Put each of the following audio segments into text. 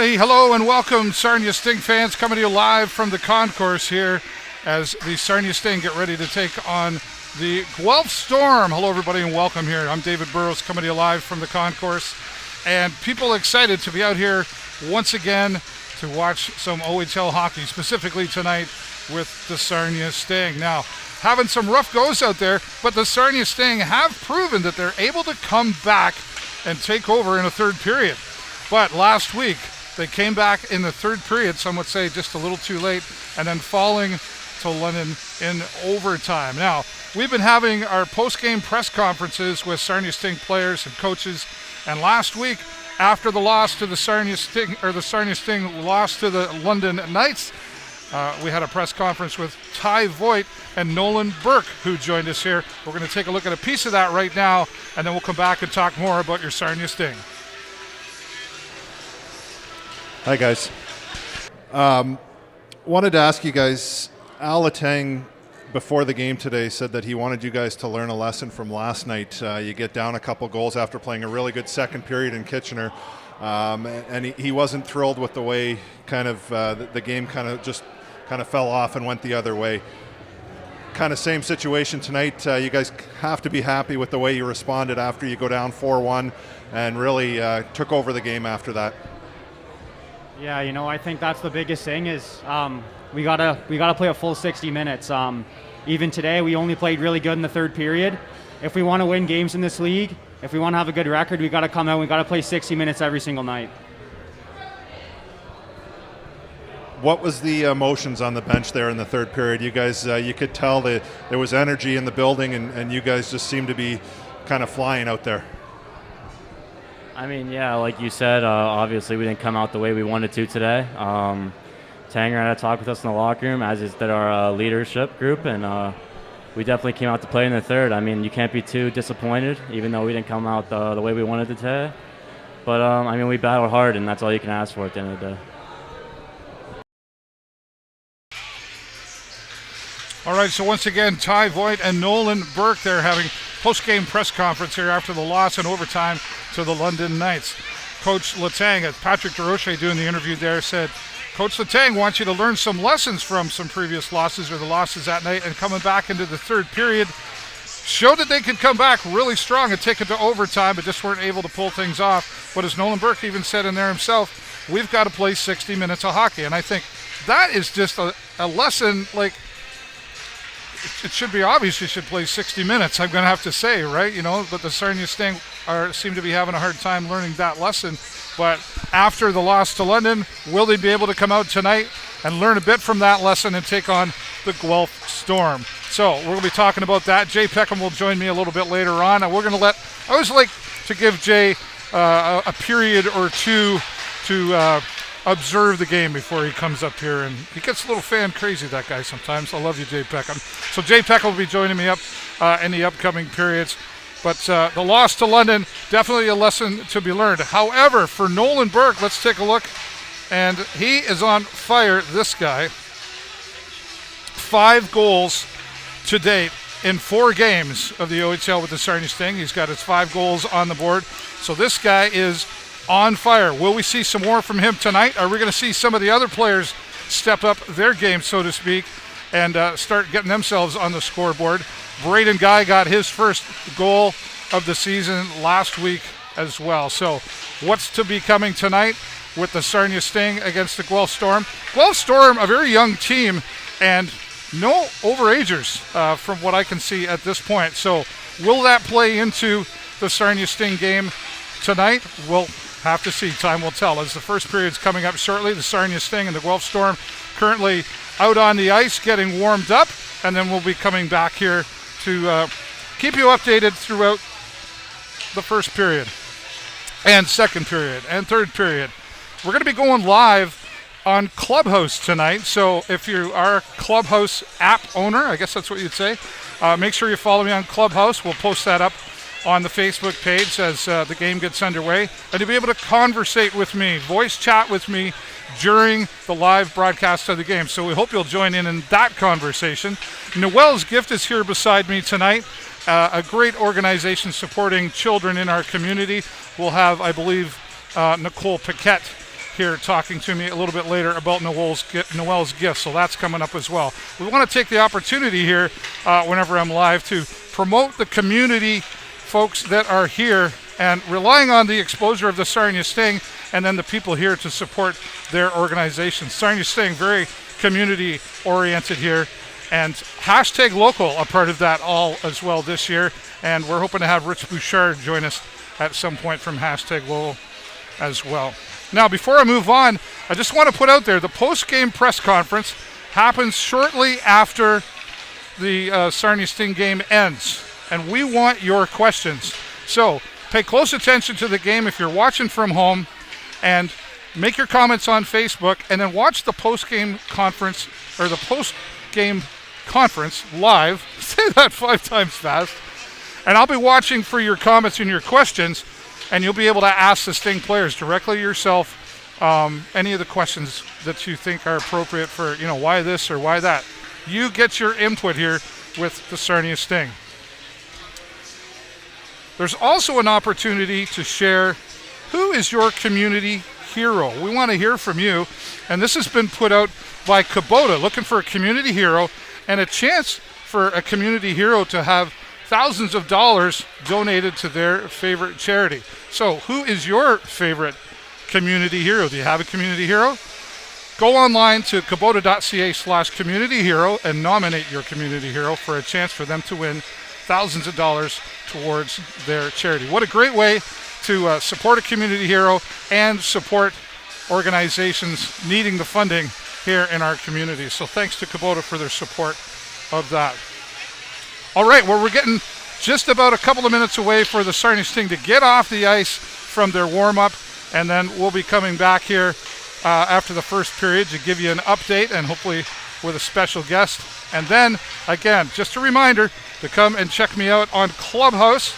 Hey, hello and welcome, Sarnia Sting fans, coming to you live from the concourse here as the Sarnia Sting get ready to take on the Guelph Storm. Hello, everybody, and welcome here. I'm David Burrows, coming to you live from the concourse, and people excited to be out here once again to watch some OHL hockey, specifically tonight with the Sarnia Sting. Now, having some rough goes out there, but the Sarnia Sting have proven that they're able to come back and take over in a third period. But last week, they came back in the third period, some would say just a little too late, and then falling to London in overtime. Now, we've been having our post-game press conferences with Sarnia Sting players and coaches, and last week, after the loss to the Sarnia Sting, or the Sarnia Sting lost to the London Knights, we had a press conference with Ty Voigt and Nolan Burke, who joined us here. We're going to take a look at a piece of that right now, and then we'll come back and talk more about your Sarnia Sting. Hi, guys. Wanted to ask you guys, Al Letang, before the game today, said that he wanted you guys to learn a lesson from last night. You get down a couple goals after playing a really good second period in Kitchener, and he wasn't thrilled with the way the game kind of fell off and went the other way. Kind of same situation tonight. You guys have to be happy with the way you responded after you go down 4-1 and really took over the game after that. Yeah, I think that's the biggest thing is we gotta play a full 60 minutes. Even today, we only played really good in the third period. If we want to win games in this league, if we want to have a good record, we got to come out. We got to play 60 minutes every single night. What was the emotions on the bench there in the third period? You guys, you could tell that there was energy in the building, and you guys just seemed to be kind of flying out there. I mean, yeah, like you said, obviously we didn't come out the way we wanted to today. Tanger had a talk with us in the locker room, as did our leadership group, and we definitely came out to play in the third. I mean, you can't be too disappointed, even though we didn't come out the way we wanted to today. But, I mean, we battled hard, and that's all you can ask for at the end of the day. All right, so once again, Ty Voigt and Nolan Burke, they're having post-game press conference here after the loss in overtime to the London Knights. Coach Letang, Patrick DeRoche doing the interview there, said, Coach Letang wants you to learn some lessons from some previous losses or the losses that night, and coming back into the third period showed that they could come back really strong and take it to overtime, but just weren't able to pull things off. But as Nolan Burke even said in there himself, we've got to play 60 minutes of hockey. And I think that is just a lesson, like, it should be obvious you should play 60 minutes, I'm going to have to say, right? But the Sarnia Sting seem to be having a hard time learning that lesson. But after the loss to London, will they be able to come out tonight and learn a bit from that lesson and take on the Guelph Storm? So we're going to be talking about that. Jay Peckham will join me a little bit later on. And we're going to I always like to give Jay a period or two to observe the game before he comes up here, and he gets a little fan crazy, that guy, sometimes. I love you, Jay Peckham. So Jay Peckham will be joining me up in the upcoming periods. But the loss to London, definitely a lesson to be learned. However, for Nolan Burke, let's take a look, and he is on fire, this guy. 5 goals to date in 4 games of the OHL with the Sarnia Sting. He's got his 5 goals on the board. So this guy is on fire. Will we see some more from him tonight? Are we going to see some of the other players step up their game, so to speak, and start getting themselves on the scoreboard? Braden Guy got his first goal of the season last week as well. So what's to be coming tonight with the Sarnia Sting against the Guelph Storm? Guelph Storm, a very young team, and no overagers from what I can see at this point. So will that play into the Sarnia Sting game tonight? We'll have to see. Time will tell. As the first period's coming up shortly, the Sarnia Sting and the Guelph Storm currently out on the ice getting warmed up, and then we'll be coming back here to keep you updated throughout the first period and second period and third period. We're going to be going live on Clubhouse tonight, so if you are a Clubhouse app owner, I guess that's what you'd say, make sure you follow me on Clubhouse. We'll post that up on the Facebook page as the game gets underway, and you'll be able to conversate with me, voice chat with me during the live broadcast of the game. So we hope you'll join in that conversation. Noel's Gift is here beside me tonight, a great organization supporting children in our community. We'll have, I believe, Nicole Paquette here talking to me a little bit later about Noel's gift, so that's coming up as well. We want to take the opportunity here whenever I'm live to promote the community folks that are here and relying on the exposure of the Sarnia Sting and then the people here to support their organization. Sarnia Sting, very community oriented here, and hashtag local a part of that all as well this year, and we're hoping to have Rich Bouchard join us at some point from hashtag local as well. Now, before I move on, I just want to put out there the post-game press conference happens shortly after the Sarnia Sting game ends, and we want your questions. So pay close attention to the game if you're watching from home, and make your comments on Facebook, and then watch the post-game conference or the post-game conference live. Say that 5 times fast. And I'll be watching for your comments and your questions, and you'll be able to ask the Sting players directly yourself any of the questions that you think are appropriate for, why this or why that. You get your input here with the Sarnia Sting. There's also an opportunity to share who is your community hero. We want to hear from you, and this has been put out by Kubota, looking for a community hero and a chance for a community hero to have thousands of dollars donated to their favorite charity. So who is your favorite community hero? Do you have a community hero? Go online to kubota.ca/community hero and nominate your community hero for a chance for them to win thousands of dollars towards their charity. What a great way to support a community hero and support organizations needing the funding here in our community. So thanks to Kubota for their support of that. All right, well, we're getting just about a couple of minutes away for the Sarnia Sting to get off the ice from their warm-up, and then we'll be coming back here after the first period to give you an update and hopefully with a special guest. And then, again, just a reminder to come and check me out on Clubhouse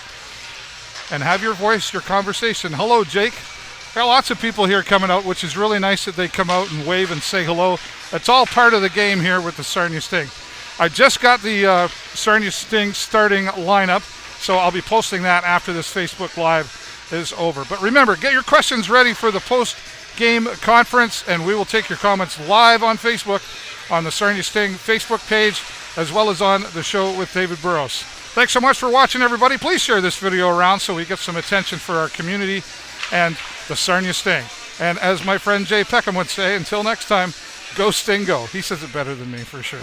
and have your voice, your conversation. Hello, Jake. Got lots of people here coming out, which is really nice that they come out and wave and say hello. It's all part of the game here with the Sarnia Sting. I just got the Sarnia Sting starting lineup, so I'll be posting that after this Facebook Live is over. But remember, get your questions ready for the post-game conference, and we will take your comments live on Facebook, on the Sarnia Sting Facebook page, as well as on the show with David Burrows. Thanks so much for watching, everybody. Please share this video around so we get some attention for our community and the Sarnia Sting. And as my friend Jay Peckham would say, until next time, go Sting go. He says it better than me for sure.